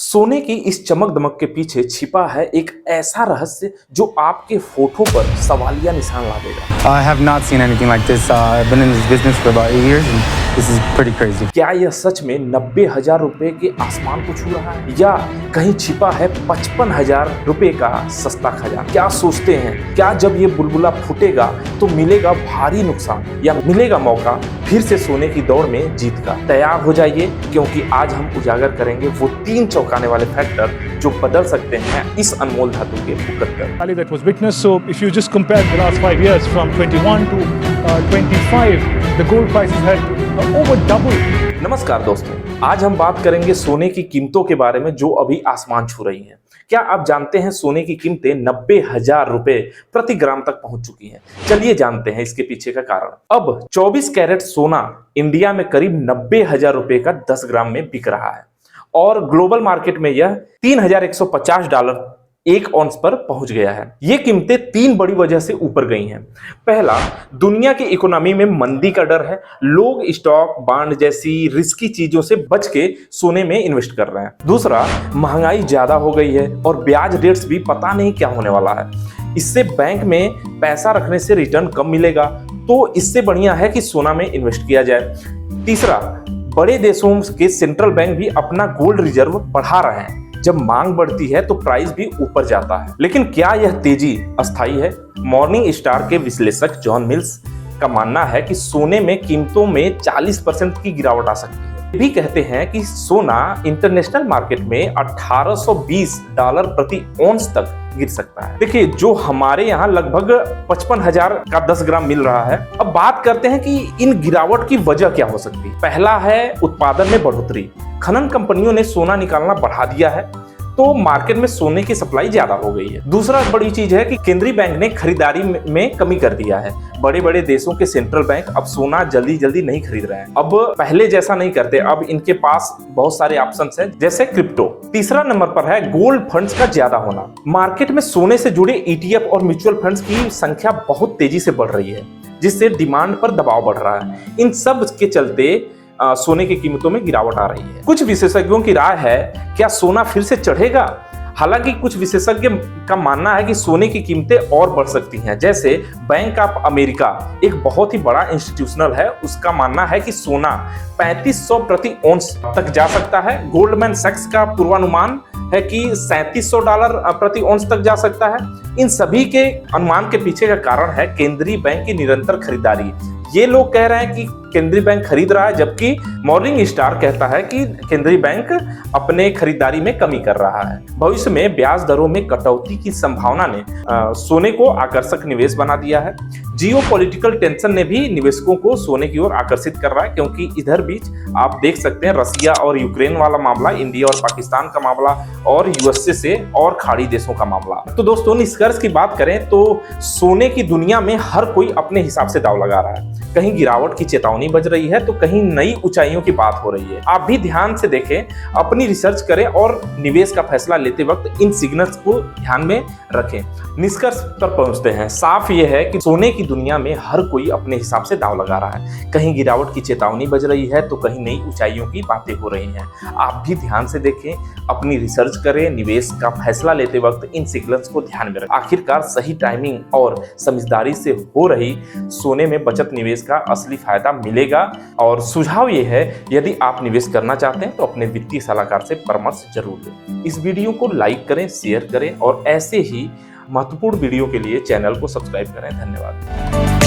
सोने की इस चमक दमक के पीछे छिपा है एक ऐसा रहस्य जो आपके फोटो पर सवालिया निशान ला देगा। I have not seen anything like this. I've been in this business for about 8 years and this is pretty crazy. क्या यह सच में 90,000 रुपए के आसमान को छू रहा है या कहीं छिपा है 55,000 रुपए का सस्ता खजाना? क्या सोचते हैं, क्या जब ये बुलबुला फूटेगा तो मिलेगा भारी नुकसान या मिलेगा मौका फिर से सोने की दौड़ में जीत का? तैयार हो जाइए क्योंकि आज हम उजागर करेंगे वो 3 चौंकाने वाले फैक्टर जो बदल सकते हैं इस अनमोल धातु के मुकद्दर। rally that was witnessed. So if you just compare the last 5 years from 21 to 25, the gold prices had over doubled. नमस्कार दोस्तों, आज हम बात करेंगे सोने की कीमतों के बारे में जो अभी आसमान छू रही हैं। क्या आप जानते हैं सोने की कीमतें 90,000 रुपए प्रति ग्राम तक पहुंच चुकी हैं? चलिए जानते हैं इसके पीछे का कारण। अब 24 कैरेट सोना इंडिया में करीब 90,000 रुपए का 10 ग्राम में बिक रहा है और ग्लोबल मार्केट में यह $3,150 एक ऑन्स पर पहुंच गया है। ये कीमतें 3 बड़ी वजह से ऊपर गई हैं। पहला, दुनिया की इकोनॉमी में मंदी का डर है। लोग स्टॉक, बॉन्ड जैसी रिस्की चीजों से बच के सोने में इन्वेस्ट कर रहे हैं। दूसरा, महंगाई ज्यादा हो गई है और ब्याज रेट्स भी पता नहीं क्या होने वाला है। इससे बैंक में पैसा रखने से रिटर्न कम मिलेगा, तो इससे बढ़िया है कि सोना में इन्वेस्ट किया जाए। तीसरा, बड़े देशों के सेंट्रल बैंक भी अपना गोल्ड रिजर्व बढ़ा रहे हैं। जब मांग बढ़ती है तो प्राइस भी ऊपर जाता है। लेकिन क्या यह तेजी अस्थायी है? मॉर्निंग स्टार के विश्लेषक जॉन मिल्स का मानना है कि सोने में कीमतों में 40% की गिरावट आ सकती है। ये भी कहते हैं कि सोना इंटरनेशनल मार्केट में $1,820 प्रति औंस तक गिर सकता है। देखिए, जो हमारे यहाँ लगभग 55,000 का 10 ग्राम मिल रहा है। अब बात करते हैं कि इन गिरावट की वजह क्या हो सकती है। पहला है उत्पादन में बढ़ोतरी। खनन कंपनियों ने सोना निकालना बढ़ा दिया है तो मार्केट में सोने की सप्लाई ज्यादा हो गई है। दूसरा बड़ी चीज है कि केंद्रीय बैंक ने खरीदारी में कमी कर दिया है। बड़े बड़े देशों के सेंट्रल बैंक अब सोना जल्दी जल्दी नहीं खरीद रहे हैं। अब पहले जैसा नहीं करते, अब इनके पास बहुत सारे ऑप्शंस हैं जैसे क्रिप्टो। तीसरा नंबर पर है गोल्ड फंड्स का ज्यादा होना। मार्केट में सोने से जुड़े ETF और म्यूचुअल फंड्स की संख्या बहुत तेजी से बढ़ रही है जिससे डिमांड पर दबाव बढ़ रहा है। इन सब के चलते सोने की कीमतों में गिरावट आ रही है। कुछ विशेषज्ञों की राय है, क्या सोना फिर से चढ़ेगा? हालांकि कुछ विशेषज्ञ का मानना है कि सोने की कीमतें और बढ़ सकती हैं। जैसे बैंक ऑफ अमेरिका एक बहुत ही बड़ा इंस्टीट्यूशनल है, उसका मानना है कि सोना 3500 प्रति औंस तक जा सकता है। गोल्डमैन सैक्स का पूर्वानुमान है कि $3700 प्रति औंस तक जा सकता है। इन सभी के अनुमान के पीछे का कारण है केंद्रीय बैंक की निरंतर खरीदारी। ये लोग कह रहे हैं कि केंद्रीय बैंक खरीद रहा है, जबकि मॉर्निंग स्टार कहता है कि केंद्रीय बैंक अपने खरीदारी में कमी कर रहा है। भविष्य में ब्याज दरों में कटौती की संभावना ने सोने को आकर्षक निवेश बना दिया है। जियोपॉलिटिकल टेंशन ने भी निवेशकों को सोने की ओर आकर्षित कर रहा है, क्योंकि इधर बीच आप देख सकते हैं रसिया और यूक्रेन वाला मामला, इंडिया और पाकिस्तान का मामला और USA से और खाड़ी देशों का मामला। तो दोस्तों, निष्कर्ष की बात करें तो सोने की दुनिया में हर कोई अपने हिसाब से दांव लगा रहा है। कहीं गिरावट की चेतावनी बज रही है तो कहीं नई ऊंचाइयों की बात हो रही है। आप भी ध्यान से देखें, अपनी रिसर्च करें और निवेश का फैसला लेते वक्त इन सिग्नल्स को ध्यान में रखें। निष्कर्ष पर पहुंचते हैं। साफ ये है कि सोने की दुनिया में हर कोई अपने हिसाब से दांव लगा रहा है। कहीं गिरावट की चेतावनी बज रही है तो कहीं नई ऊंचाइयों की बातें हो रही हैं। आप भी ध्यान से देखें, अपनी रिसर्च करें, निवेश का फैसला लेते वक्त इन सिग्नल्स को ध्यान में रखें। आखिरकार सही टाइमिंग और समझदारी से हो रही सोने में बचत निवेश का असली फायदा मिलेगा। और सुझाव ये है, यदि आप निवेश करना चाहते हैं तो अपने वित्तीय सलाहकार से परामर्श जरूर लें। इस वीडियो को लाइक करें, शेयर करें और ऐसे ही महत्वपूर्ण वीडियो के लिए चैनल को सब्सक्राइब करें। धन्यवाद।